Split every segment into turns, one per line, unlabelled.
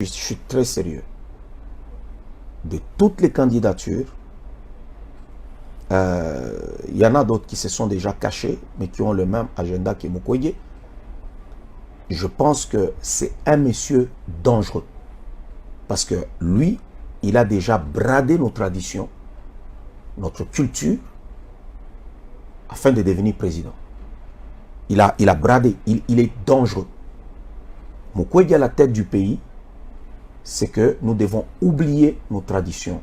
Je suis très sérieux. De toutes les candidatures, il y en a d'autres qui se sont déjà cachés, mais qui ont le même agenda que Mukwege. Je pense que c'est un monsieur dangereux. Parce que lui, il a déjà bradé nos traditions, notre culture, afin de devenir président. Il a bradé, il est dangereux. Mukwege à la tête du pays, c'est que nous devons oublier nos traditions.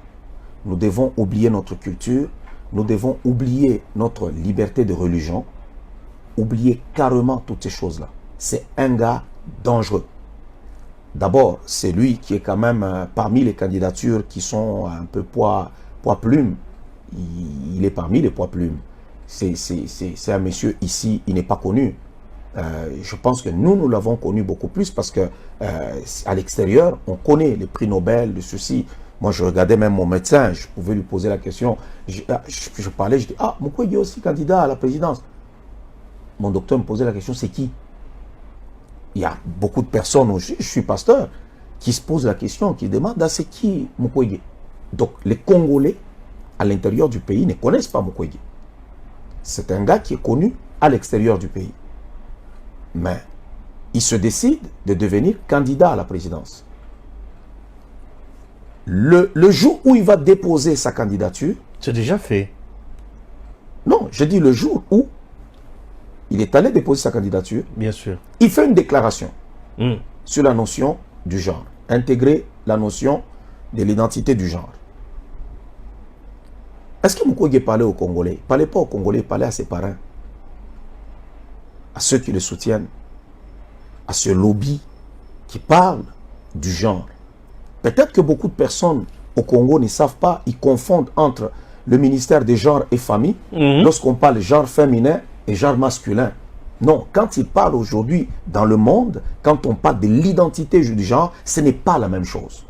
Nous devons oublier notre culture. Nous devons oublier notre liberté de religion. Oublier carrément toutes ces choses-là. C'est un gars dangereux. D'abord, c'est lui qui est quand même parmi les candidatures qui sont un peu poids-plume. Il est parmi les poids-plumes. C'est un monsieur ici, il n'est pas connu. Je pense que nous l'avons connu beaucoup plus parce que à l'extérieur, on connaît les prix Nobel, de ceci. Moi, je regardais même mon médecin, je pouvais lui poser la question. Je parlais, je dis, ah, Mukwege est aussi candidat à la présidence. Mon docteur me posait la question, c'est qui? Il y a beaucoup de personnes, je suis pasteur, qui se posent la question, qui demandent, ah, c'est qui Mukwege? Donc, les Congolais, à l'intérieur du pays, ne connaissent pas Mukwege. C'est un gars qui est connu à l'extérieur du pays. Mais il se décide de devenir candidat à la présidence. Le jour où il va déposer sa candidature...
C'est déjà fait.
Non, je dis le jour où il est allé déposer sa candidature.
Bien sûr.
Il fait une déclaration sur la notion du genre. Intégrer la notion de l'identité du genre. Est-ce que Mukwege parlait aux Congolais? Il ne parlait pas aux Congolais, il parlait à ses parrains. À ceux qui le soutiennent. À ce lobby qui parle du genre. Peut-être que beaucoup de personnes au Congo ne savent pas, ils confondent entre le ministère des genres et famille lorsqu'on parle genre féminin et genre masculin. Non, quand ils parlent aujourd'hui dans le monde, quand on parle de l'identité du genre, ce n'est pas la même chose.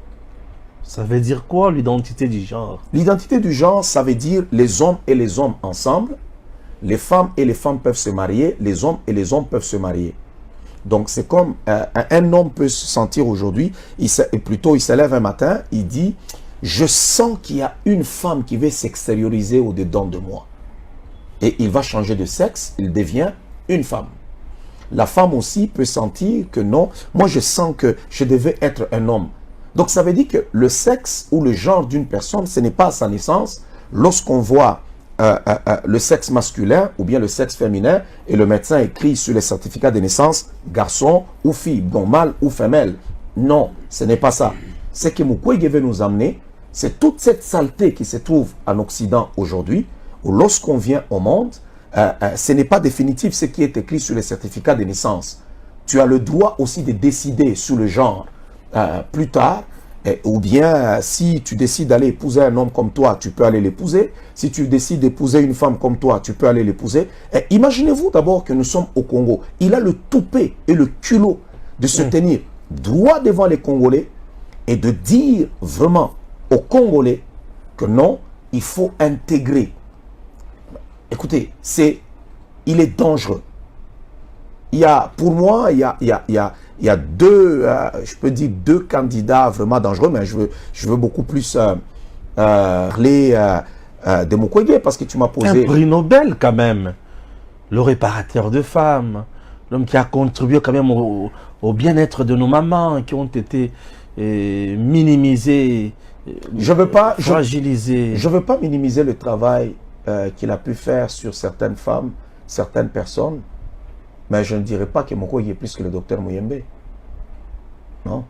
Ça veut dire quoi l'identité du genre?
L'identité du genre, ça veut dire les hommes et les hommes ensemble, les femmes et les femmes peuvent se marier, les hommes et les hommes peuvent se marier. Donc c'est comme un homme peut se sentir aujourd'hui, il se lève un matin, il dit, je sens qu'il y a une femme qui veut s'extérioriser au-dedans de moi. Et il va changer de sexe, il devient une femme. La femme aussi peut sentir que non, moi je sens que je devais être un homme. Donc ça veut dire que le sexe ou le genre d'une personne, ce n'est pas à sa naissance. Lorsqu'on voit le sexe masculin ou bien le sexe féminin et le médecin écrit sur les certificats de naissance garçon ou fille, bon, mâle ou femelle. Non, ce n'est pas ça. Ce que Mukwege veut nous amener, c'est toute cette saleté qui se trouve en Occident aujourd'hui, où lorsqu'on vient au monde, ce n'est pas définitif ce qui est écrit sur les certificats de naissance. Tu as le droit aussi de décider sur le genre plus tard. Ou bien, si tu décides d'aller épouser un homme comme toi, tu peux aller l'épouser. Si tu décides d'épouser une femme comme toi, tu peux aller l'épouser. Imaginez-vous d'abord que nous sommes au Congo. Il a le toupet et le culot de se tenir droit devant les Congolais et de dire vraiment aux Congolais que non, il faut intégrer. Écoutez, il est dangereux. Pour moi, il y a deux, je peux dire deux candidats vraiment dangereux, mais je veux beaucoup plus parler de Mukwege parce que tu m'as posé...
Un prix Nobel quand même, le réparateur de femmes, l'homme qui a contribué quand même au bien-être de nos mamans qui ont été minimisées, fragilisées.
Je veux pas minimiser le travail qu'il a pu faire sur certaines femmes, certaines personnes. Mais je ne dirais pas que Mukwege est plus que le docteur Muyembe. Non.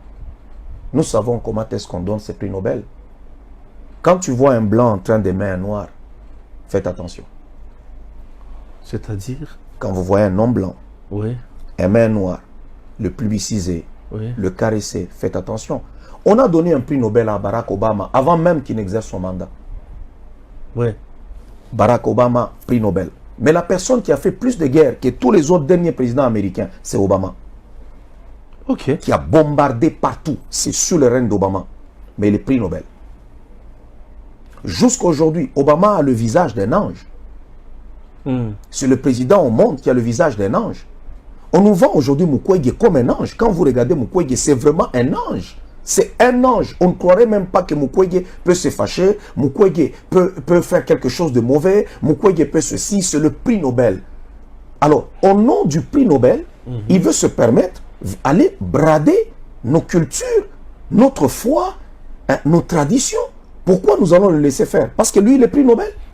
Nous savons comment est-ce qu'on donne ces prix Nobel. Quand tu vois un blanc en train d'aimer un noir, faites attention.
C'est-à-dire?
Quand vous voyez un homme blanc aimer un noir, le publiciser, le caresser, faites attention. On a donné un prix Nobel à Barack Obama avant même qu'il n'exerce son mandat. Barack Obama, prix Nobel. Mais la personne qui a fait plus de guerres que tous les autres derniers présidents américains, c'est Obama. Qui a bombardé partout. C'est sous le règne d'Obama. Mais il est prix Nobel. Jusqu'à aujourd'hui, Obama a le visage d'un ange. C'est le président au monde qui a le visage d'un ange. On nous vend aujourd'hui Mukwege comme un ange. Quand vous regardez Mukwege, c'est vraiment un ange. C'est un ange. On ne croirait même pas que Mukwege peut se fâcher, Mukwege peut faire quelque chose de mauvais, Mukwege peut ceci, c'est le prix Nobel. Alors, au nom du prix Nobel, il veut se permettre d'aller brader nos cultures, notre foi, nos traditions. Pourquoi nous allons le laisser faire? Parce que lui, il est prix Nobel.